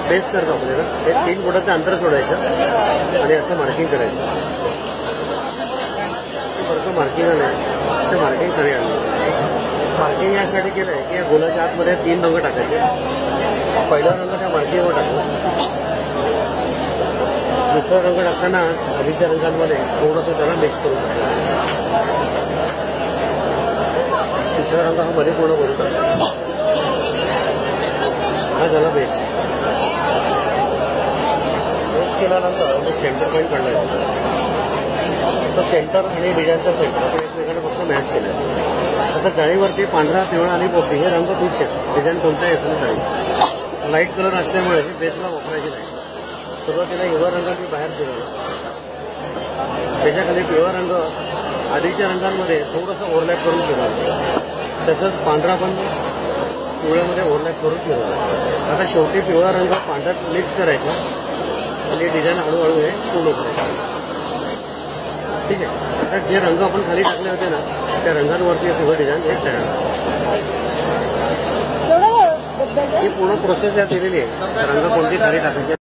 Paste करतो आपण हे 3 बोटाचं अंतर सोडायचं आणि असं मार्किंग करायचं. बरं मार्किंग आलं ते मार्किंग खाली आणलं. मार्किंग यासाठी केलं आहे की या गोलाच्या आतमध्ये 3 रंग टाकायचे. पहिला रंग त्या मार्किंगवर टाकला. दुसरा रंग टाकताना आधीच्या रंगांमध्ये थोडंसं त्याला मिक्स करून टाकलं. तिसरा रंग हा मध्ये पूर्ण करून टाकला. हा झाला बेस. बेस केल्यानंतर तो सेंटर पॉईंट काढला. तर सेंटर आणि डिझाईनचा सेंटर आपण एकमेकांना फक्त मॅच केलं. आता जाळीवरती पांढरा, पिवळा आणि पोपटी हे रंग फिक्स आहेत. डिझाईन कोणताही असं नाही. लाईट कलर असल्यामुळे हे बेसला वापरायचे नाही. सुरुवातीला हिरवा रंग मी बाहेर फिरवला. त्याच्याखाली पिवळा रंग आधीच्या रंगांमध्ये थोडंसं ओव्हरलॅप करून फिरवलं. तसंच पांढरा पण पिवळ्यामध्ये ओव्हरलॅप करून फिरवला. आता शेवटी पिवळा रंग पांढऱ्यात मिक्स करायचा आणि डिझाईन हळूहळू हे पूर्ण करायचं. ठीक आहे. आता जे रंग आपण खाली टाकले होते ना त्या रंगांवरती सगळं डिझाईन एक तयार. ही पूर्ण प्रोसेस यात दिलेली आहे. रंग कोणती खाली टाकायची